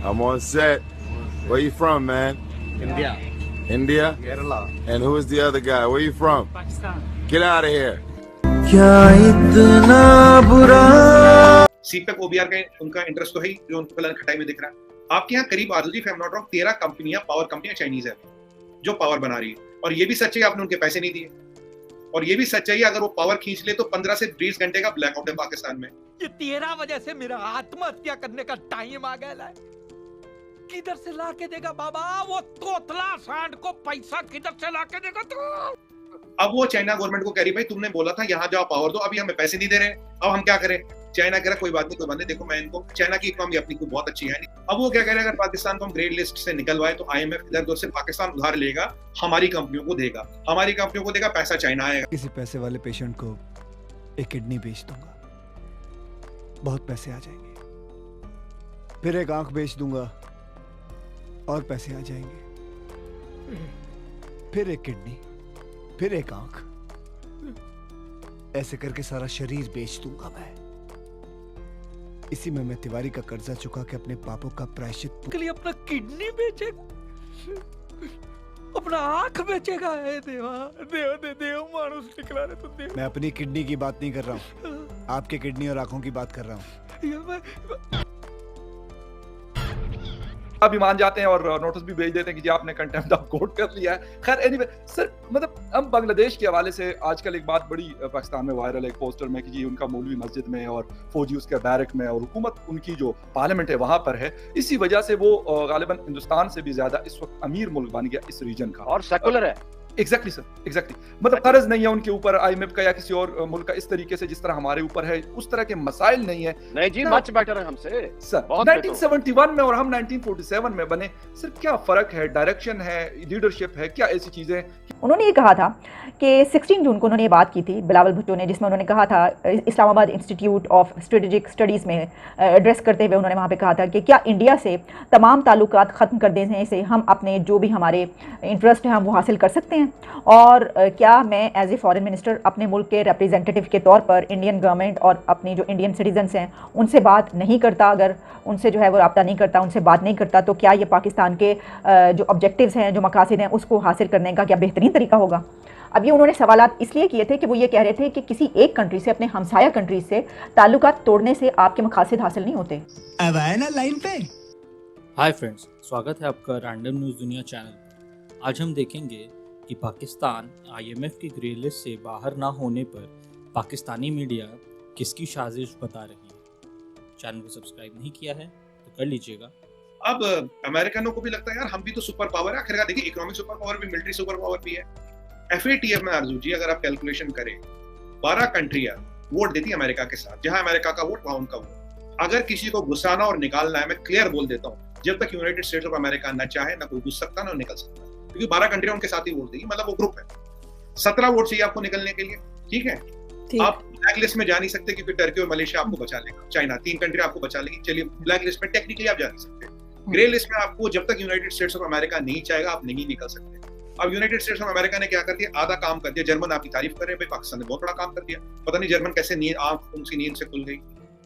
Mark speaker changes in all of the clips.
Speaker 1: I'm on set. Where you from, man?
Speaker 2: India.
Speaker 1: India?
Speaker 2: Kerala.
Speaker 1: And who is the other guy? Where you from?
Speaker 2: Pakistan.
Speaker 1: Get out of here.
Speaker 3: CPEC OBOR का उनका interest तो है ही, जो उनको colour खटाई में दिख रहा है। आपके यहाँ करीब Adul ji, if I am not wrong, 13 कंपनियां, पावर कंपनियां चाइनीज है जो पावर बना रही है। और ये भी सच है आपने उनके पैसे नहीं दिए, और ये भी सच है अगर वो पावर खींच ले तो 15 से 20 घंटे का ब्लैकआउट है पाकिस्तान में।
Speaker 4: ये तेरा वजह से मेरा आत्महत्या करने का टाइम आ गया है। किधर से ला के देगा बाबा वो तोतला सांड को पैसा, किधर से ला के देगा तू?
Speaker 3: अब वो चाइना गवर्नमेंट को कह रही भाई तुमने बोला था यहाँ जाओ पावर दो, अभी हमें पैसे नहीं दे रहे, अब हम क्या करें? चाइना कह रहा कोई बात नहीं, देखो मैं इनको, चाइना की इकोनॉमी अपनी को बहुत अच्छी है नहीं। अब वो क्या कह रहे हैं, अगर पाकिस्तान को हम ग्रे लिस्ट से निकलवाए तो IMF इधर उधर से पाकिस्तान उधार लेगा, हमारी कंपनियों को देगा, पैसा चाइना आएगा।
Speaker 5: किसी पैसे वाले पेशेंट को एक किडनी बेच दूंगा, बहुत पैसे आ जाएंगे। फिर एक आंख बेच दूंगा और पैसे आ जाएंगे। फिर एक किडनी, फिर एक आंख, ऐसे करके सारा शरीर बेच दूंगा मैं। इसी में मैं तिवारी का कर्जा चुका के अपने पापों का प्रायश्चित
Speaker 4: के लिए अपना किडनी बेचेगा, अपना आंख बेचेगा। हे देवा, देव मानुस निकला रे तू देव।
Speaker 5: मैं अपनी किडनी की बात नहीं कर रहा हूँ, आपके किडनी और आंखों की बात कर रहा हूँ।
Speaker 6: अभी मान जाते हैं और नोटिस भी भेज देते हैं कि जी आपने कंटेम्प्ट ऑफ कोर्ट कर लिया है। खैर एनीवे सर, मतलब हम बांग्लादेश के हवाले से आजकल एक बात बड़ी पाकिस्तान में वायरल है, एक पोस्टर में कि जी उनका मौलवी मस्जिद में और फौजी उसके बैरक में और हुकूमत उनकी जो पार्लियामेंट है वहां पर है। इसी वजह से वो गालिबन हिंदुस्तान से भी ज्यादा इस वक्त अमीर मुल्क बन गया इस रीजन का,
Speaker 2: और सेकुलर है।
Speaker 6: Exactly sir, exactly. मतलब कर्ज नहीं है उनके ऊपर IMF का या किसी और मुल्क का इस तरीके से जिस तरह हमारे ऊपर है, उस तरह के मसाइल नहीं है।
Speaker 2: नहीं जी, मच बेटर है हमसे
Speaker 6: सर।
Speaker 2: बहुत
Speaker 6: 1971 में और हम 1947 में बने, सर क्या फर्क है? डायरेक्शन है, लीडरशिप है, क्या ऐसी चीजें?
Speaker 7: उन्होंने ये कहा था कि 16 जून को उन्होंने ये बात की थी बिलावल भुट्टो ने, जिसमें उन्होंने कहा था Islamabad institute of strategic studies में एड्रेस करते हुए उन्होंने वहाँ पे कहा था कि क्या इंडिया से तमाम ताल्लुकात ख़त्म कर देने से हम अपने जो भी हमारे इंटरेस्ट हैं हम वो हासिल कर सकते हैं, और क्या मैं एज ए फॉरेन मिनिस्टर अपने मुल्क के रिप्रेजेंटेटिव के तौर पर इंडियन गवर्नमेंट और अपनी जो इंडियन सिटीजन्स हैं उनसे बात नहीं करता, अगर उनसे जो है वो रब्ता नहीं करता, उनसे बात नहीं करता, तो क्या ये पाकिस्तान के जो ऑब्जेक्टिव्स हैं, जो मकासद हैं, उसको हासिल करने का क्या बेहतरीन तरीका होगा? अब ये उन्होंने सवालात इसलिए किए थे कि वो ये कह रहे थे कि किसी एक कंट्री से, अपने हमसाया कंट्री से ताल्लुकात तोड़ने से आपके मकासद हासिल नहीं होते।
Speaker 5: अब आए ना लाइन पे।
Speaker 8: हाय फ्रेंड्स, स्वागत है आपका रैंडम न्यूज़ दुनिया चैनल पर। आज हम देखेंगे कि पाकिस्तान IMF की ग्रे लिस्ट से बाहर ना होने पर पाकिस्तानी मीडिया किसकी साजिश बता रही है। चैनल को सब्सक्राइब नहीं किया है तो कर लीजिएगा।
Speaker 3: अब अमेरिकनों को भी लगता है यार हम भी तो सुपर पावर है, आखिरकार देखिए इकोनॉमिक सुपर पावर भी, मिलिट्री सुपर पावर भी है। FATF में अर्जू जी अगर आप कैलकुलेशन करें, 12 कंट्रियां वोट देती है अमेरिका के साथ, जहां अमेरिका का वोट वहां उनका वोट। अगर किसी को घुसाना और निकालना है, मैं क्लियर बोल देता हूँ, जब तक यूनाइटेड स्टेट्स ऑफ अमेरिका न चाहे ना कोई घुस सकता ना निकल सकता, क्योंकि 12 कंट्रियां उनके साथ ही वोट देगी, मतलब वो ग्रुप है। 17 वोट चाहिए आपको निकलने के लिए, ठीक है? आप ब्लैक लिस्ट में जा नहीं सकते क्योंकि टर्की और मलेशिया आपको बचा लेगा, चाइना 3 कंट्री आपको बचा लेगी। चलिए ब्लैक लिस्ट में टेक्निकली आप जा नहीं सकते, ग्रे लिस्ट में आपको जब तक यूनाइटेड स्टेट्स ऑफ अमेरिका नहीं चाहेगा आप नहीं निकल सकते। अब यूनाइटेड स्टेट्स ऑफ अमेरिका ने क्या कर दिया, आधा काम कर दिया। जर्मन आपकी तारीफ कर रहे हैं भाई, पाकिस्तान ने बहुत बड़ा काम कर दिया, पता नहीं जर्मन कैसे नींद आंख उनकी नींद से खुल गई।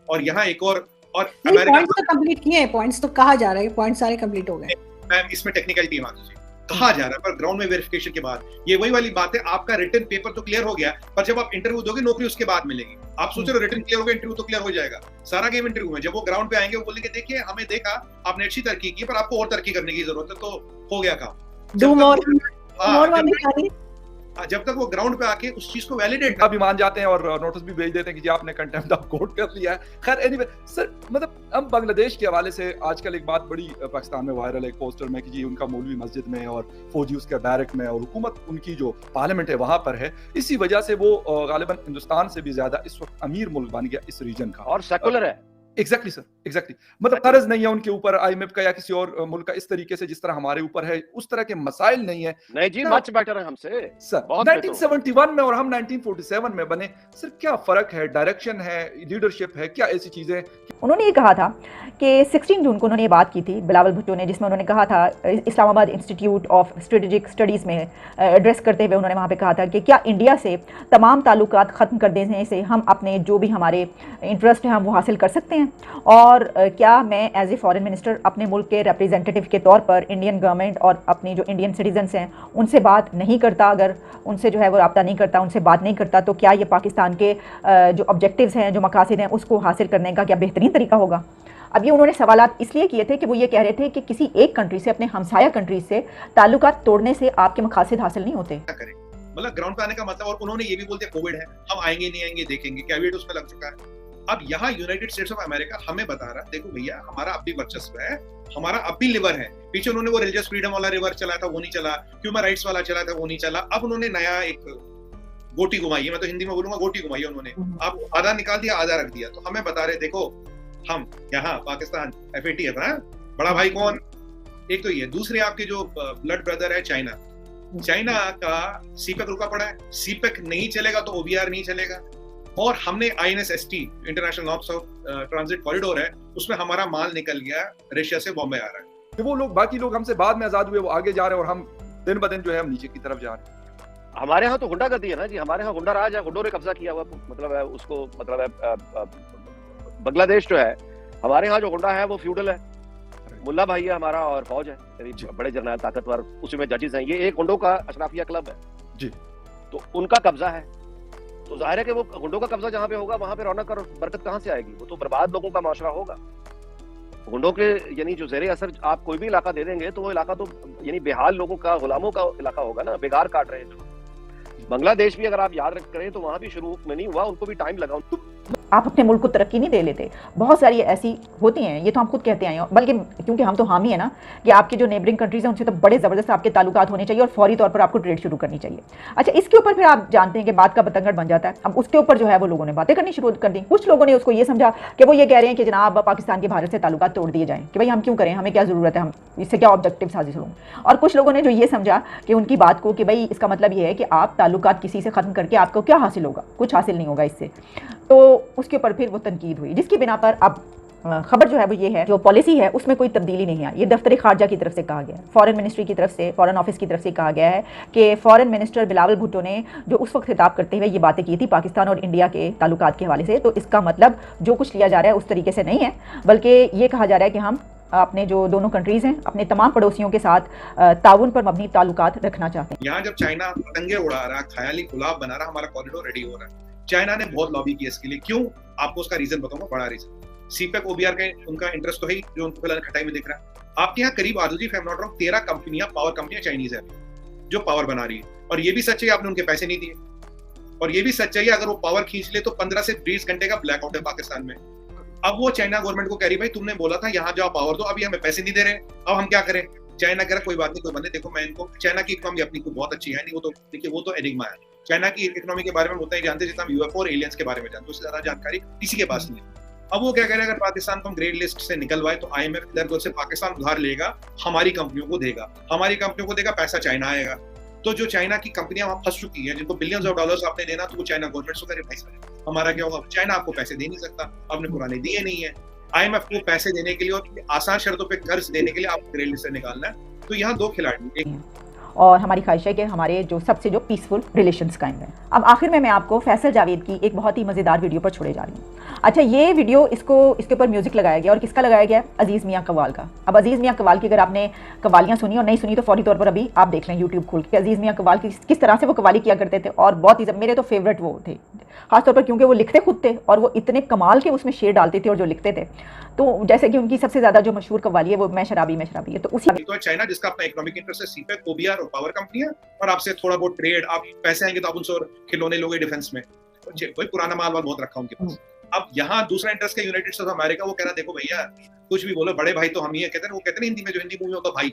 Speaker 3: और यहाँ एक और
Speaker 9: अमेरिका पॉइंट्स तो कंप्लीट किए हैं, पॉइंट्स तो कहा जा रहा है, पॉइंट्स सारे कंप्लीट हो गए।
Speaker 3: मैम इसमें टेक्निकलिटी आ गई, कहा जा रहा है, पर ग्राउंड में वेरिफिकेशन के बाद ये वही वाली बात है, आपका रिटन पेपर तो क्लियर हो गया, पर जब आप इंटरव्यू दोगे नौकरी उसके बाद मिलेगी। आप सोच रहे हो रिटन क्लियर हो गया, इंटरव्यू तो क्लियर हो जाएगा, सारा गेम इंटरव्यू में। जब वो ग्राउंड पे आएंगे वो बोलेंगे देखिए हमें देखा आपने अच्छी तरक्की की, पर आपको और तरक्की करने की जरूरत है, तो हो गया काम। जब तक वो ग्राउंड पे आके उस चीज को वैलिडेट
Speaker 6: अभी मान जाते हैं और नोटिस भी भेज देते हैं कि जी आपने कंटेम्प्ट ऑफ कोर्ट कर लिया है। खैर एनीवे सर, मतलब हम बांग्लादेश के हवाले से आजकल एक बात बड़ी पाकिस्तान में वायरल है, एक पोस्टर में कि जी उनका मौलवी मस्जिद में और फौजी उसके बैरक में और हुकूमत उनकी जो पार्लियामेंट है वहां पर है। इसी वजह से वो गालिबन हिंदुस्तान से भी ज्यादा इस वक्त अमीर मुल्क बन गया इस रीजन का,
Speaker 2: और सेकुलर है।
Speaker 6: Exactly sir, exactly. मतलब कर्ज नहीं है उनके ऊपर IMF का या किसी और मुल्क का इस तरीके से जिस तरह हमारे ऊपर है, उस तरह के मसाइल नहीं है।
Speaker 2: नहीं जी, मच बेटर है हमसे
Speaker 6: सर। 1971 में और हम 1947 में बने, सर क्या फर्क है? डायरेक्शन है, लीडरशिप है, क्या ऐसी चीजें?
Speaker 7: उन्होंने ये कहा था कि 16 जून को उन्होंने ये बात की थी बिलावल भुट्टो ने, जिसमें उन्होंने कहा था Islamabad institute of strategic studies में एड्रेस करते हुए उन्होंने वहाँ पे कहा था कि क्या इंडिया से तमाम ताल्लुकात ख़त्म कर देने से हम अपने जो भी हमारे इंटरेस्ट हैं हम वो हासिल कर सकते हैं, हैं, और क्या मैं एज ए फॉरेन मिनिस्टर अपने मुल्क के रिप्रेजेंटेटिव के तौर पर इंडियन गवर्नमेंट और अपनी जो इंडियन सिटीजन्स हैं उनसे बात नहीं करता, अगर उनसे जो है वो रब्ता नहीं करता, उनसे बात नहीं करता, तो क्या ये पाकिस्तान के जो ऑब्जेक्टिव्स हैं, जो मकासद हैं, उसको हासिल करने का क्या बेहतरीन तरीका होगा? अब ये उन्होंने सवालात इसलिए किए थे कि वो ये कह रहे थे कि किसी एक कंट्री से, अपने हमसाया कंट्री से ताल्लुकात तोड़ने से आपके मकासद हासिल नहीं होते।
Speaker 3: मतलब ग्राउंड पे आने का मतलब, और उन्होंने ये भी बोलते कोविड है, हम आएंगे नहीं आएंगे देखेंगे, कैविएट उसमें लग चुका है। अब यहाँ यूनाइटेड स्टेट्स ऑफ अमेरिका हमें बता रहा, देखो भैया हमारा अब भी वर्चस्व है, हमारा अब भी लिवर है। पीछे उन्होंने वो रिलीजियस फ्रीडम वाला रिवर चलाया था, वो नहीं चला, ह्यूमन राइट्स वाला चला था, वो नहीं चला। अब उन्होंने नया एक गोटी घुमाई है, मैं तो हिंदी में बोलूंगा गोटी घुमाई है उन्होंने। अब आधा निकाल दिया, आधा रख दिया। तो हमें बता रहे देखो हम यहाँ पाकिस्तान FATF है, बड़ा भाई कौन? एक तो ये, दूसरे आपके जो ब्लड ब्रदर है चाइना, चाइना का सीपेक रुका पड़ा है, सीपेक नहीं चलेगा तो OBR नहीं चलेगा। और हमने INSST international north south transit corridor है, उसमें हमारा माल निकल गया, रशिया से बॉम्बे आ रहा है।
Speaker 6: कि वो लोग, बाकी लोग हमसे बाद में आजाद हुए, वो आगे जा रहे हैं और हम दिन ब दिन जो है हम नीचे की तरफ जा रहे हैं।
Speaker 2: हमारे यहाँ तो गुंडागर्दी है ना जी, हमारे यहाँ गुंडा राज है, गुंडों ने कब्जा किया हुआ, मतलब है उसको, मतलब है बांग्लादेश जो है, हमारे यहाँ जो गुंडा है वो फ्यूडल है, मुल्ला भाई है हमारा और फौज है, बड़े जर्नल ताकतवर, उसी में जजेस हैं। ये एक गुंडों का अशराफिया क्लब है
Speaker 6: जी,
Speaker 2: तो उनका कब्जा है। तो जाहिर है कि वो गुंडों का कब्जा जहाँ पे होगा वहां पे रौनक और बरकत कहाँ से आएगी? वो तो बर्बाद लोगों का माशरा होगा। गुंडों के यानी जो ज़ेरे असर आप कोई भी इलाका दे देंगे तो वो इलाका तो यानी बेहाल लोगों का, गुलामों का इलाका होगा ना, बेगार काट रहे हैं। बांग्लादेश भी अगर आप याद करें तो वहां भी शुरू में नहीं हुआ, उनको भी टाइम लगा।
Speaker 7: आप अपने मुल्क को तरक्की नहीं दे लेते। बहुत सारी ऐसी होती हैं, ये तो हम खुद कहते हैं, बल्कि क्योंकि हम तो हामी है ना, कि आपके जो नेबरिंग कंट्रीज हैं उनसे तो बड़े ज़बरदस्त आपके ताल्लुकात होने चाहिए और फौरी तौर पर आपको ट्रेड शुरू करनी चाहिए। अच्छा, इसके ऊपर फिर आप जानते हैं कि बात का बतंगड़ बन जाता है। अब उसके ऊपर जो है वो लोगों ने बातें करनी शुरू कर दी। कुछ लोगों ने उसको ये समझा कि वो ये कह रहे हैं कि जनाब पाकिस्तान के भारत से ताल्लुकात तोड़ दिए जाएँ, कि भाई हम क्यों करें, हमें क्या ज़रूरत है, हम इससे क्या ऑब्जेक्टिव हासिल होंगे। और कुछ लोगों ने जो ये समझा कि उनकी बात को कि भाई इसका मतलब ये है कि आप ताल्लुकात किसी से ख़त्म करके आपको क्या हासिल होगा, कुछ हासिल नहीं होगा इससे। तो उसके ऊपर फिर वो तनकीद हुई, जिसकी बिना पर अब खबर जो है वो ये है, जो पॉलिसी है उसमें कोई तब्दीली नहीं है। ये दफ्तर खारजा की तरफ से कहा गया है, फॉरेन मिनिस्ट्री की तरफ से, फॉरेन ऑफिस की तरफ से कहा गया है कि फॉरेन मिनिस्टर बिलावल भुट्टो ने जो उस वक्त खिताब करते हुए ये बातें की थी पाकिस्तान और इंडिया के ताल्लुकात के हवाले से, तो इसका मतलब जो कुछ लिया जा रहा है उस तरीके से नहीं है, बल्कि ये कहा जा रहा है कि हम अपने जो दोनों कंट्रीज़ हैं अपने तमाम पड़ोसियों के साथ ताउन पर मबनी ताल्लुकात रखना चाहते हैं।
Speaker 3: यहाँ जब चाइना पतंगे उड़ा रहा, ख्याली गुलाब बना रहा, हमारा कॉरिडोर रेडी हो रहा है, चाइना ने बहुत लॉबी की इसके लिए। क्यों? आपको उसका रीजन बताऊंगा, बड़ा रीजन। सीपेक OBR का उनका इंटरेस्ट तो है ही, जो उनको फिलहाल खटाई में दिख रहा है। आपके यहाँ करीब Aduji if I am not wrong 13 कंपनियां, पावर कंपनियां चाइनीज है जो पावर बना रही है, और ये भी सच है आपने उनके पैसे नहीं दिए, और ये भी सच है अगर वो पावर खींच ले तो 15 से 20 घंटे का ब्लैकआउट है पाकिस्तान में। अब वो चाइना गवर्नमेंट को कह रही भाई तुमने बोला था यहाँ जाओ पावर दो, अभी हमें पैसे नहीं दे रहे, अब हम क्या करें? चाइना कह रहा कोई बात नहीं, कोई बंदे, देखो मैं इनको, चाइना की इकोनॉमी अपनी को बहुत अच्छी है नहीं, वो तो देखिए वो तो एनिग्मा है। चाइना की इकोनॉमी के बारे में उतना ही जानते जितना हम UFO और एलियंस के बारे में जानते, उससे ज्यादा जानकारी किसी के पास नहीं है। अब वो क्या कह रहे हैं, अगर पाकिस्तान को हम ग्रे लिस्ट से निकलवाए तो IMF इधर से पाकिस्तान उधार लेगा, हमारी कंपनियों को देगा, हमारी कंपनियों को देगा, पैसा चाइना आएगा। तो जो चाइना की कंपनियां वहां फंस चुकी हैं, जिनको बिलियंस ऑफ डॉलर्स आपने देना, तो वो चाइना गवर्नमेंट को करे भाई हमारा क्या होगा? चाइना आपको पैसे दे नहीं सकता, आपने पुराने दिए नहीं है। IMF को पैसे देने के लिए और आसान शर्तों पे कर्ज देने के लिए आपको ग्रे लिस्ट से निकालना है। तो यहाँ दो खिलाड़ी, एक
Speaker 7: और हमारी ख्वाहिश है कि हमारे जो सबसे जो पीसफुल रिलेशंस कायम हैं। अब आखिर में मैं आपको फैसल जावेद की एक बहुत ही मज़ेदार वीडियो पर छोड़े जा रही हूँ। अच्छा, ये वीडियो इसके ऊपर म्यूज़िक लगाया गया, और किसका लगाया गया? अजीज़ मियाँ कव्वाल का। अब अजीज़ मियाँ कव्वाल की अगर आपने कव्वालियाँ सुनी और नहीं सुनी तो फौरी तौर पर अभी आप देख लें यूट्यूब खोल के, अजीज़ मियाँ कव्वाल की किस तरह से वो कव्वाली किया करते थे, और बहुत ही मेरे तो फेवरेट वो थे, खासतौर पर क्योंकि वो लिखते खुद थे और वो इतने कमाल के उसमें शेर डालते थे और जो लिखते थे। तो जैसे कि उनकी सबसे ज्यादा जो मशहूर कव्वाली है वो मैं शराबी है, तो उसी
Speaker 3: तो चाइना जिसका अपना इकोनॉमिक इंटरेस्ट है, सीपेक, OBR और पावर कंपनियां, और आपसे थोड़ा बहुत ट्रेड, आप पैसे आएंगे तो आप उनसे खिलौने लोगे डिफेंस में, कोई पुराना माल बहुत रखा उनके पास। अब यहाँ दूसरा इंटरेस्ट है यूनाइटेड स्टेट्स ऑफ अमेरिका, वो कह रहा देखो भैया कुछ भी बोलो, बड़े भाई तो हम ही है, कहते हैं वो कहते हैं हिंदी में, जो हिंदी मूवी होता भाई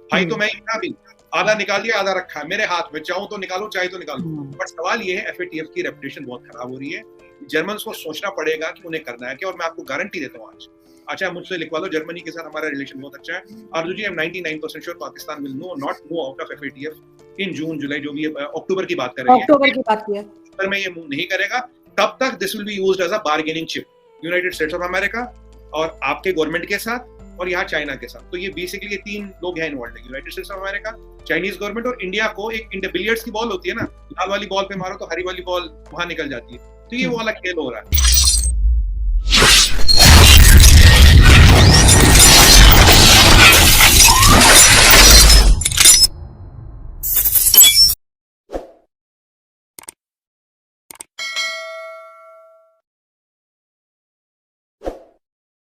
Speaker 3: भाई तो मैं ही, आधा निकाल दिया आधा रखा है मेरे हाथ में, चाहूं तो निकालो चाहे तो निकालो। बट सवाल ये है FATF की रेपुटेशन बहुत खराब हो रही है, जर्मन्स को सोचना पड़ेगा कि उन्हें करना है क्या। और मैं आपको गारंटी देता हूँ आज, अच्छा मुझसे लिखवा लो, जर्मनी के साथ हमारा रिलेशन बहुत अच्छा है। Arzoo ji, I am 99% sure Pakistan will not move out of FATF in June July, जो भी अक्टूबर की बात कर रही है,
Speaker 9: अक्टूबर की बात की है,
Speaker 3: अक्टूबर में ये मूव नहीं करेगा, तब तक this will be used as a bargaining chip United States of America और आपके गवर्नमेंट के साथ और यहाँ चाइना के साथ। तो ये बेसिकली ये तीन लोग हैं involve, United States of America, Chinese government और इंडिया को। एक बिलियर्ड्स की बॉल होती है ना, लाल वाली बॉल पे मारो तो हरी वाली बॉल वहां निकल जाती है, तो ये वाला खेल हो रहा है।